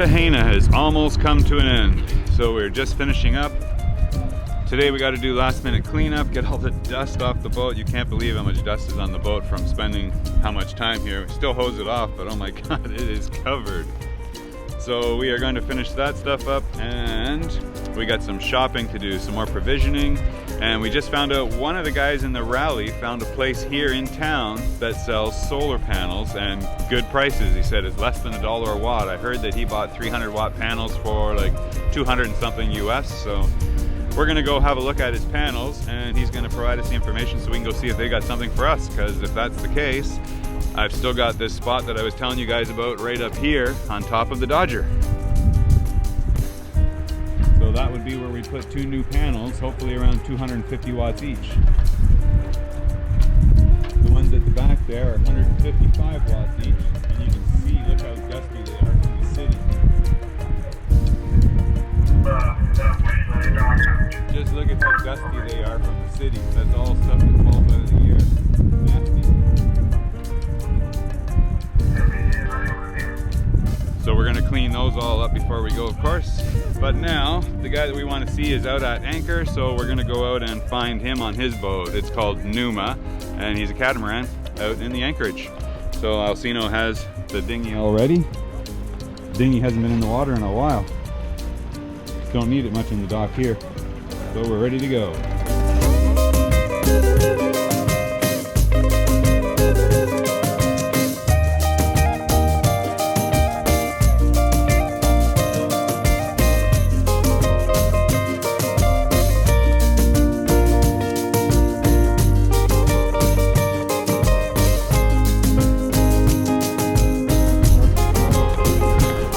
Cartagena has almost come to an end. So we're just finishing up. Today we got to do last minute cleanup, get all the dust off the boat. You can't believe how much dust is on the boat from spending how much time here. We still hose it off, but oh my God, it is covered. So we are going to finish that stuff up, and we got some shopping to do, some more provisioning. And we just found out one of the guys in the rally found a place here in town that sells solar panels and good prices. He said it's less than $1 a watt. I heard that he bought 300 watt panels for like 200 and something US. So we're gonna go have a look at his panels, and he's gonna provide us the information so we can go see if they got something for us. Because if that's the case, I've still got this spot that I was telling you guys about right up here on top of the Dodger. So that would be where we put 2 new panels, hopefully around 250 watts each. The ones at the back there are 155 watts each, and you can see, look how dusty they are from the city. Just look at how dusty they are from the city. That's all stuff that falls out of the air. Nasty. So we're gonna clean those all up before we go, of course. But now, the guy that we want to see is out at anchor, so we're gonna go out and find him on his boat. It's called Numa, and he's a catamaran out in the anchorage. So Alcino has the dinghy already. The dinghy hasn't been in the water in a while. Don't need it much in the dock here. So we're ready to go.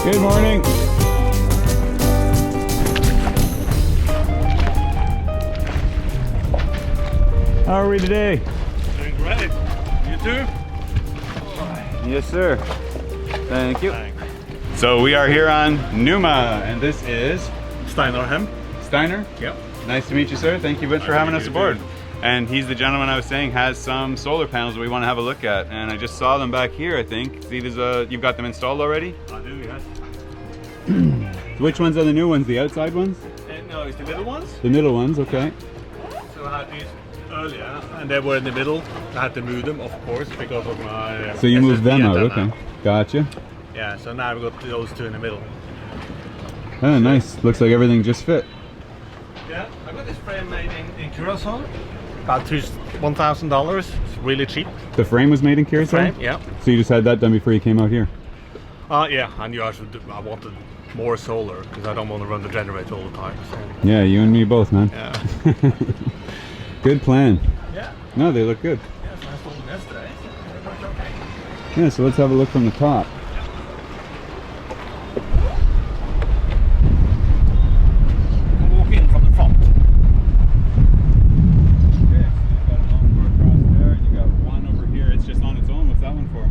Good morning. How are we today? Doing great. You too? Yes, sir. Thank you. Thanks. So we are here on Numa, and this is Steiner. Steiner? Yep. Nice to meet you, sir. Thank you much for having us aboard. And he's the gentleman I was saying has some solar panels that we want to have a look at. And I just saw them back here, I think. See, there's you've got them installed already? I do, yes. Which ones are the new ones? The outside ones? No, it's the middle ones. The middle ones, okay. So I had these earlier, and they were in the middle. I had to move them, of course, because of my So you moved them out, antenna. okay. Gotcha. Yeah, so now I've got those 2 in the middle. Oh, nice. Looks like everything just fit. Yeah, I got this frame made in Curacao. About $1,000. It's really cheap. The frame was made in Curacao? Frame, yeah. So you just had that done before you came out here? Yeah, I knew I wanted more solar because I don't want to run the generator all the time. So. Yeah, you and me both, man. Yeah. Good plan. Yeah. No, they look good. Yeah, so I sold them yesterday. Yeah, so let's have a look from the top. I'll walk in from the front. Okay, so you've got an onboard across there, and you got one over here. It's just on its own. What's that one for?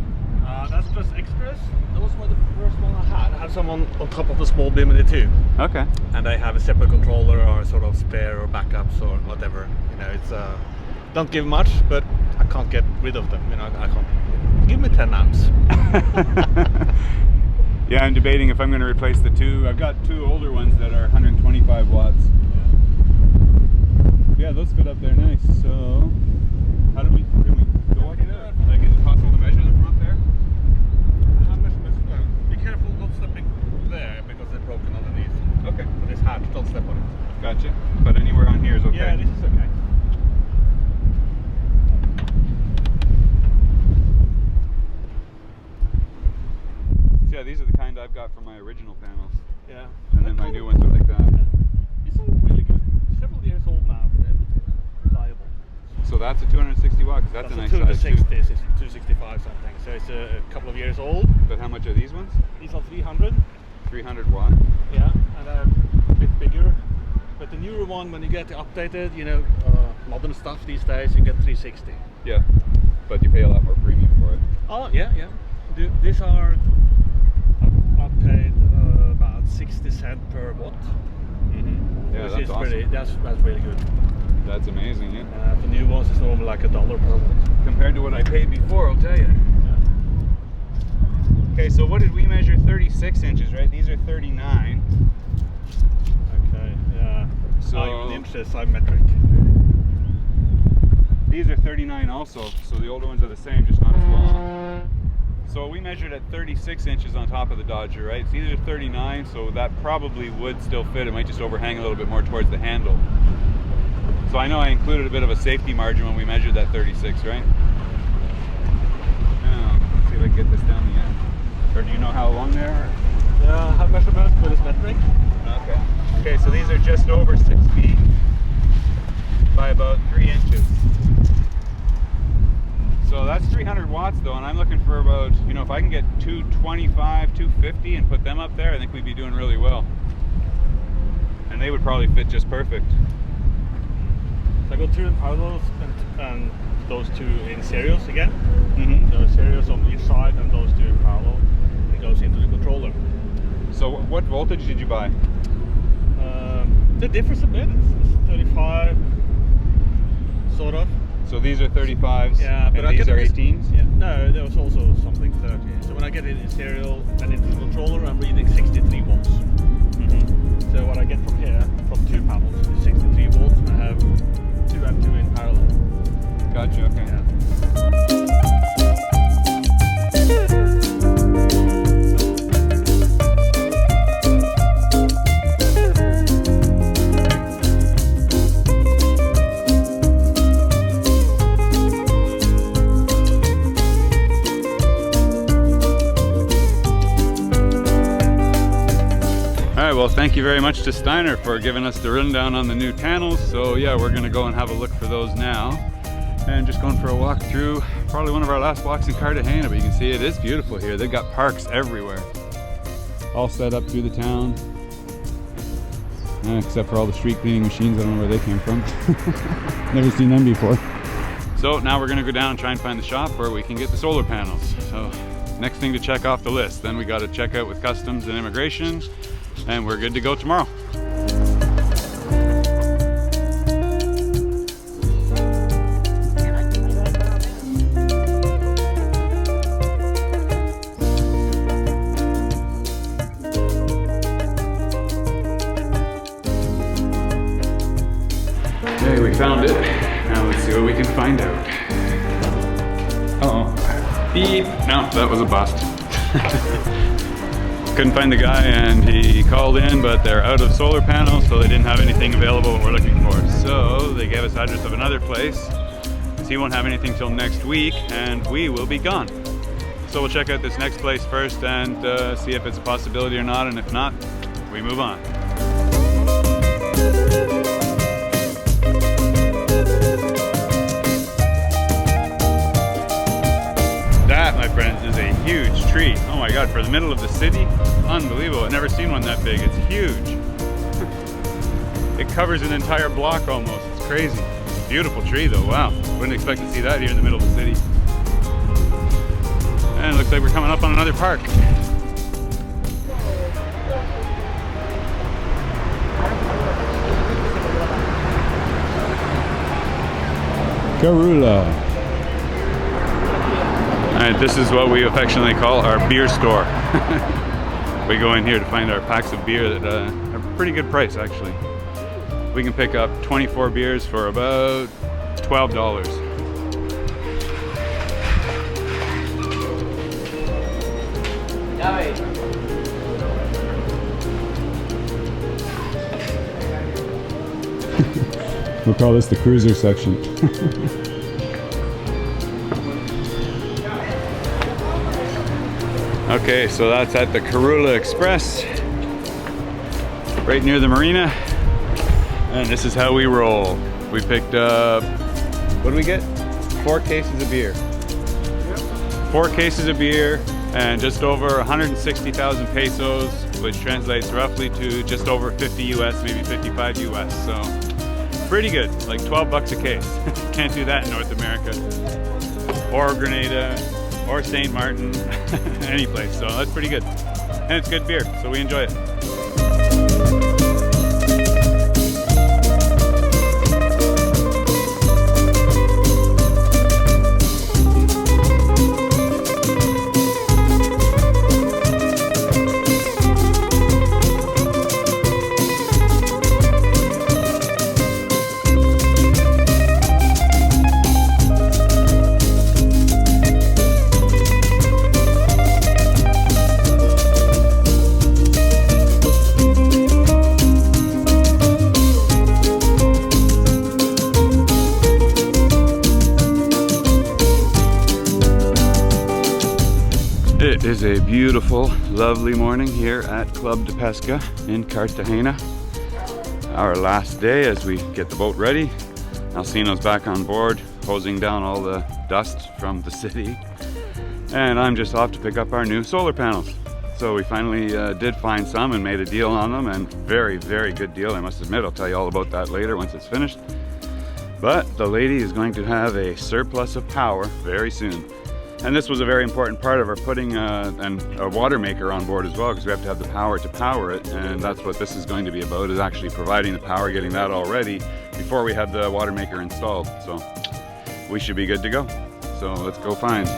That's just extras. Those were the first one I had. I have someone on top of the small bimini too. Okay. And I have a separate controller or sort of spare or backups or whatever. You know, it's don't give much, but I can't get rid of them. You know, I can't. Give me 10 amps. Yeah, I'm debating if I'm going to replace the 2. I've got 2 older ones that are 125 watts. Yeah, those fit up there nice. So, how do we go up there? Like, is it possible to measure them from up there? Be careful not stepping there because they're broken underneath. Okay. But it's hard, don't step on it. Gotcha. But anywhere on here is okay? Yeah, this is okay. Yeah, these are the kind I've got from my original panels. Yeah. And then my new ones are like that. Yeah. These are really good. Several years old now, but they're reliable. So that's a 260 watt, 'cause that's a nice size 260, too. 265 something. So it's a couple of years old. But how much are these ones? These are 300. 300 watt. Yeah, and they're a bit bigger. But the newer one, when you get updated, you know, modern stuff these days, you get 360. Yeah, but you pay a lot more premium for it. Oh yeah, yeah. These are. I paid about 60 cents per watt. Mm-hmm. Yeah, which that's is awesome. That's really good. That's amazing, yeah. The new ones is normally like $1 per watt. Compared to what I paid before, I'll tell you. Yeah. Okay, so what did we measure? 36 inches, right? These are 39. Okay, yeah. So the inches are metric. These are 39 also, so the older ones are the same, just not as long. So we measured at 36 inches on top of the Dodger, right? So these are 39, so that probably would still fit. It might just overhang a little bit more towards the handle. So I know I included a bit of a safety margin when we measured that 36, right? Now, let's see if I can get this down the end. Or do you know how long they are? Yeah, I have measurements, but it's metric. Okay. Okay, so these are just over 6 feet by about 3 inches. So that's 300 watts though, and I'm looking for about, you know, if I can get 225, 250 and put them up there, I think we'd be doing really well. And they would probably fit just perfect. So I got 2 in parallels and those 2 in serials again. Mm-hmm. So serials on each side and those 2 in parallel. It goes into the controller. So what voltage did you buy? The difference a bit. It's 35, sort of. So these are 35s, yeah, but and these are 18s? Yeah, no, there was also something 30. So when I get it in serial and into the controller, I'm reading 63 volts. Mm-hmm. So what I get from here, from 2 panels, is 63 volts, and I have 2 and 2 in parallel. Gotcha, okay. Yeah. Well, thank you very much to Steiner for giving us the rundown on the new panels. So yeah, we're gonna go and have a look for those now. And just going for a walk through, probably one of our last walks in Cartagena, but you can see it is beautiful here. They've got parks everywhere. All set up through the town. Except for all the street cleaning machines, I don't know where they came from. Never seen them before. So now we're gonna go down and try and find the shop where we can get the solar panels. So next thing to check off the list. Then we gotta check out with customs and immigration. And we're good to go tomorrow. Okay, we found it. Now let's see what we can find out. Uh-oh. Beep. No, that was a bust. Couldn't find the guy and he called in, but they're out of solar panels, so they didn't have anything available what we're looking for. So they gave us the address of another place. So he won't have anything till next week and we will be gone. So we'll check out this next place first and see if it's a possibility or not, and if not, we move on. That, my friends, is a huge tree. Oh my God, for the middle of the city, unbelievable. I've never seen one that big. It's huge. It covers an entire block almost. It's crazy. Beautiful tree though, wow. Wouldn't expect to see that here in the middle of the city. And it looks like we're coming up on another park. Karula. Alright, this is what we affectionately call our beer store. We go in here to find our packs of beer that are a pretty good price actually. We can pick up 24 beers for about $12. We'll call this the cruiser section. Okay, so that's at the Karula Express, right near the marina. And this is how we roll. We picked up, what did we get? 4 cases of beer. Yep. 4 cases of beer and just over 160,000 pesos, which translates roughly to just over 50 US, maybe 55 US. So pretty good, like 12 bucks a case. Can't do that in North America. Or Grenada, or St. Martin, any place. So that's pretty good. And it's good beer, so we enjoy it. It is a beautiful, lovely morning here at Club de Pesca in Cartagena. Our last day as we get the boat ready. Alcino's back on board, hosing down all the dust from the city. And I'm just off to pick up our new solar panels. So we finally did find some and made a deal on them, and very, very good deal, I must admit. I'll tell you all about that later once it's finished. But the lady is going to have a surplus of power very soon. And this was a very important part of our putting a water maker on board as well, because we have to have the power to power it, and that's what this is going to be about, is actually providing the power, getting that all ready before we have the water maker installed. So we should be good to go. So let's go find.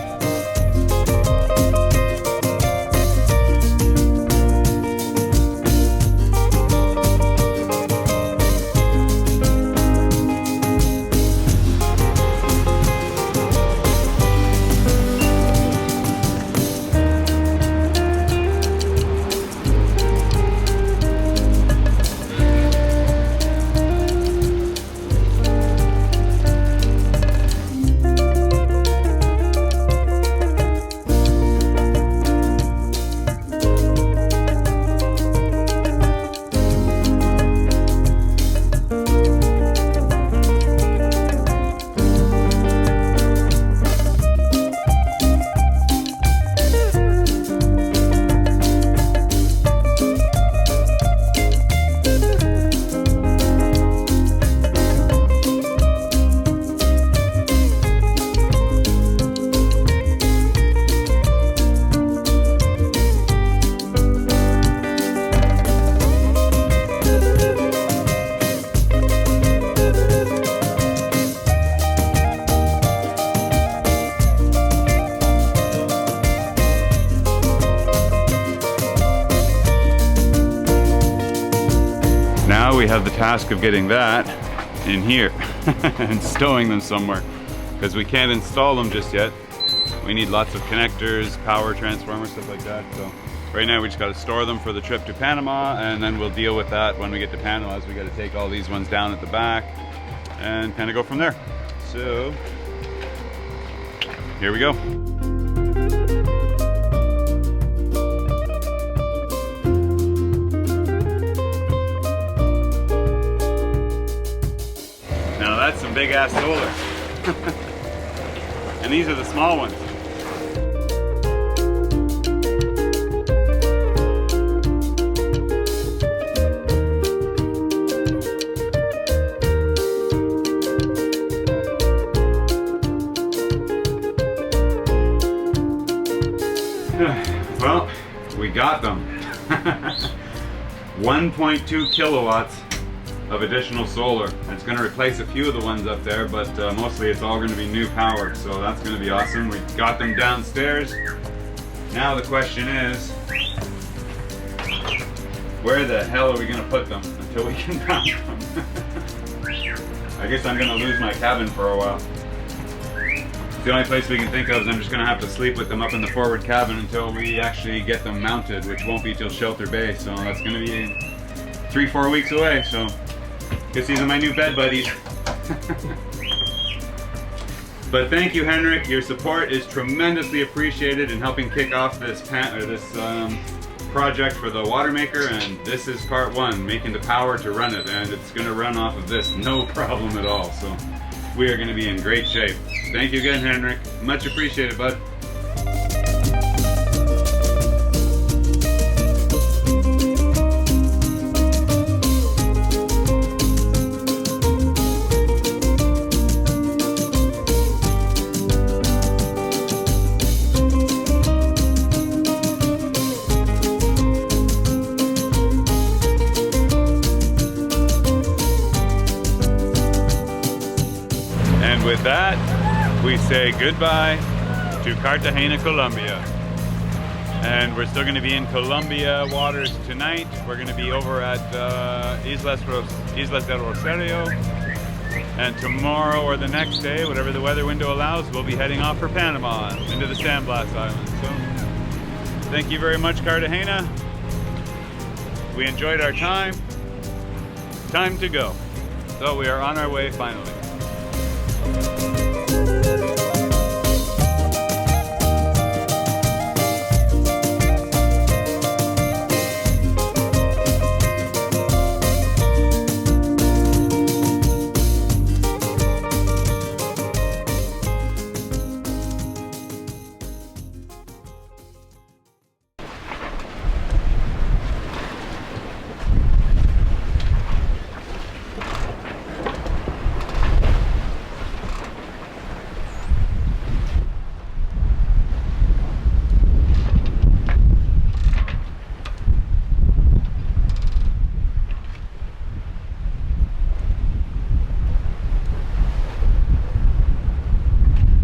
Now we have the task of getting that in here and stowing them somewhere, because we can't install them just yet. We need lots of connectors, power transformers, stuff like that. So right now we just got to store them for the trip to Panama, and then we'll deal with that when we get to Panama, as we got to take all these ones down at the back and kind of go from there. So here we go. That's some big ass solar. And these are the small ones. Well, we got them. 1.2 kilowatts of additional solar. It's going to replace a few of the ones up there, but mostly it's all going to be new power, so that's going to be awesome. We got them downstairs. Now the question is, where the hell are we going to put them until we can mount them? I guess I'm going to lose my cabin for a while. The only place we can think of is I'm just going to have to sleep with them up in the forward cabin until we actually get them mounted, which won't be till Shelter Bay, so that's going to be 3-4 weeks away. So guess these are my new bed buddies. But thank you, Henrik. Your support is tremendously appreciated in helping kick off this project for the water maker, and this is part one, making the power to run it, and it's going to run off of this, no problem at all. So we are going to be in great shape. Thank you again, Henrik. Much appreciated, bud. With that, we say goodbye to Cartagena, Colombia. And we're still going to be in Colombia waters tonight. We're going to be over at Islas del Rosario. And tomorrow or the next day, whatever the weather window allows, we'll be heading off for Panama into the San Blas Islands. So thank you very much, Cartagena. We enjoyed our time. Time to go. So we are on our way finally.